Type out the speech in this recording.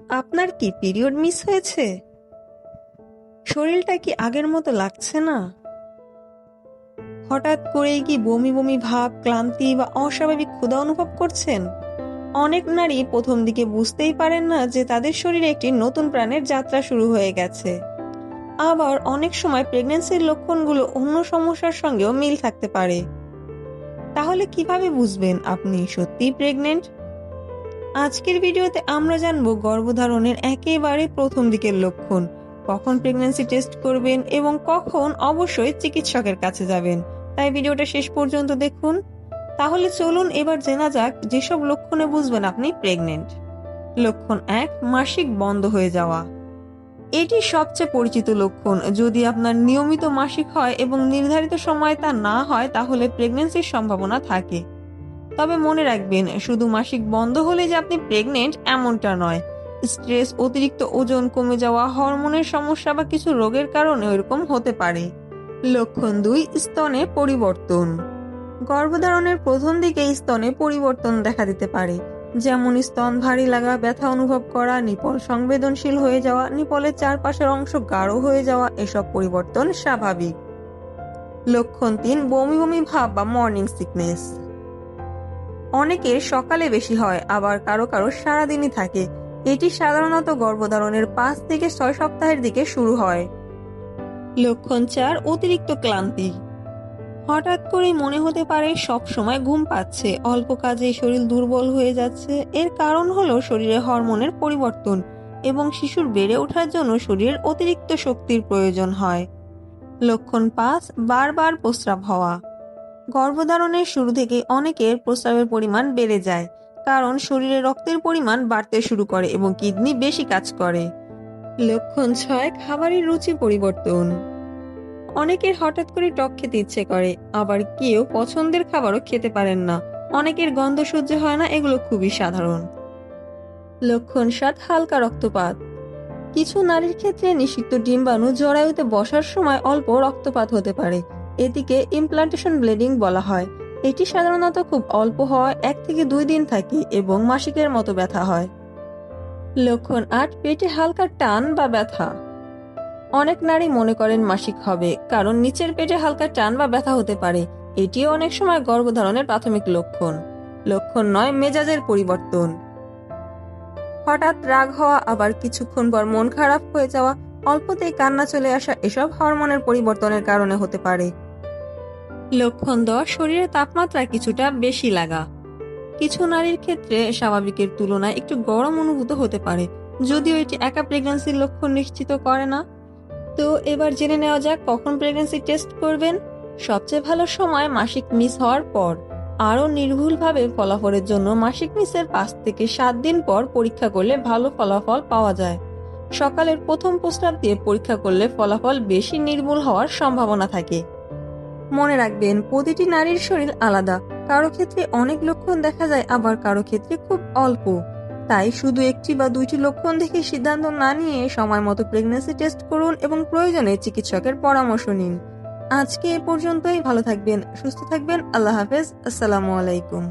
আপনার কি period miss হয়েছে? শরীরটা কি আগের মতো লাগছে না? হঠাৎ করেই কি বমি বমি ভাব, ক্লান্তি বা অস্বাভাবিক ক্ষুধা অনুভব করছেন? অনেক নারী প্রথম দিকে বুঝতেই পারেন না যে তাদের শরীরে একটি নতুন প্রাণের যাত্রা শুরু হয়ে গেছে। আবার অনেক সময় প্রেগন্যান্সির লক্ষণগুলো অন্য সমস্যার সঙ্গেও মিল থাকতে পারে। তাহলে কিভাবে বুঝবেন আপনি সত্যিই প্রেগনেন্ট? আজকের ভিডিওতে আমরা জানবো গর্ভধারণের একেবারে প্রথম দিকের লক্ষণ, কখন প্রেগন্যান্সি টেস্ট করবেন এবং কখন অবশ্যই চিকিৎসকের কাছে যাবেন। তাই ভিডিওটা শেষ পর্যন্ত দেখুন। তাহলে চলুন এবার জেনা যাক যেসব লক্ষণে বুঝবেন আপনি প্রেগনেন্ট। লক্ষণ 1, মাসিক বন্ধ হয়ে যাওয়া। এটি সবচেয়ে পরিচিত লক্ষণ। যদি আপনার নিয়মিত মাসিক হয় এবং নির্ধারিত সময়ে তা না হয় তাহলে প্রেগন্যান্সির সম্ভাবনা থাকে। তবে মনে রাখবেন, শুধু মাসিক বন্ধ হলে যে আপনি প্রেগনেন্ট এমনটা নয়। স্ট্রেস, অতিরিক্ত ওজন কমে যাওয়া, হরমোনের সমস্যা বা কিছু রোগের কারণে এরকম হতে পারে। লক্ষণ 2, স্তনে পরিবর্তন। গর্ভধারণের প্রথম দিকে স্তনে পরিবর্তন দেখা দিতে পারে, যেমন স্তন ভারী লাগা, ব্যথা অনুভব করা, নিপল সংবেদনশীল হয়ে যাওয়া, নিপলের চারপাশের অংশ গাঢ় হয়ে যাওয়া। এসব পরিবর্তন স্বাভাবিক। লক্ষণ 3, বমি বমি ভাব বা মর্নিং সিকনেস। অনেকের সকালে বেশি হয়, আবার কারো কারো সারাদিনই থাকে। এটি সাধারণত গর্ভধারণের 5 থেকে 6 সপ্তাহের দিকে শুরু হয়। লক্ষণ 4, অতিরিক্ত ক্লান্তি। হঠাৎ করেই মনে হতে পারে সব সময় ঘুম পাচ্ছে, অল্প কাজে শরীর দুর্বল হয়ে যাচ্ছে। এর কারণ হলো শরীরে হরমোনের পরিবর্তন এবং শিশুর বেড়ে ওঠার জন্য শরীরের অতিরিক্ত শক্তির প্রয়োজন হয়। লক্ষণ 5, বারবার প্রস্রাব হওয়া। গর্ভধারণের শুরু থেকে অনেকের প্রস্রাবের পরিমাণ বেড়ে যায়, কারণ শরীরে রক্তের পরিমাণ বাড়তে শুরু করে এবং কিডনি বেশি কাজ করে। লক্ষণ 6, খাবারের রুচি পরিবর্তন। অনেকের হঠাৎ করে টক খেতে ইচ্ছে করে, আবার কেউ পছন্দের খাবারও খেতে পারেন না। অনেকের গন্ধ সহ্য হয় না, এগুলো খুবই সাধারণ। লক্ষণ 7, হালকা রক্তপাত। কিছু নারীর ক্ষেত্রে নিষিক্ত ডিম্বাণু জরায়ুতে বসার সময় অল্প রক্তপাত হতে পারে। এটিকে ইমপ্লান্টেশন ব্লিডিং বলা হয়। এটি সাধারণত খুব অল্প হয়, 1 থেকে 2 দিন থাকে এবং মাসিকের মতো ব্যথা হয়। লক্ষণ 8, পেটে হালকা টান বা ব্যথা। অনেক নারী মনে করেন মাসিক হবে, কারণ নিচের পেটে হালকা টান বা ব্যথা হতে পারে। এটিও অনেক সময় গর্ভধারণের প্রাথমিক লক্ষণ। লক্ষণ 9, মেজাজের পরিবর্তন। হঠাৎ রাগ হওয়া, আবার কিছুক্ষণ পর মন খারাপ হয়ে যাওয়া, অল্পতেই কান্না চলে আসা, এসব হরমোনের পরিবর্তনের কারণে হতে পারে। লক্ষণ 10, শরীরের তাপমাত্রা কিছুটা বেশি লাগা। কিছু নারীর ক্ষেত্রে স্বাভাবিকের তুলনায় একটু গরম অনুভূত হতে পারে, যদিও এটি একা প্রেগন্যান্সির লক্ষণ নিশ্চিত করে না। তো এবার জেনে নেওয়া যাক কখন প্রেগন্যান্সি টেস্ট করবেন। সবচেয়ে ভালো সময় মাসিক মিস হওয়ার পর। আরও নির্ভুলভাবে ফলাফলের জন্য মাসিক মিসের 5 থেকে 7 দিন পর পরীক্ষা করলে ভালো ফলাফল পাওয়া যায়। সকালের প্রথম প্রস্রাব দিয়ে পরীক্ষা করলে ফলাফল বেশি নির্ভুল হওয়ার সম্ভাবনা থাকে। মনে রাখবেন, প্রতিটি নারীর শরীর আলাদা। কারো ক্ষেত্রে অনেক লক্ষণ দেখা যায়, আবার কারো ক্ষেত্রে খুব অল্প। তাই শুধু 1টি বা 2টি লক্ষণ দেখে সিদ্ধান্ত না নিয়ে সময় মতো প্রেগন্যান্সি টেস্ট করুন এবং প্রয়োজনে চিকিৎসকের পরামর্শ নিন। আজকে এ পর্যন্তই। ভালো থাকবেন, সুস্থ থাকবেন। আল্লাহ হাফেজ। আসসালামু আলাইকুম।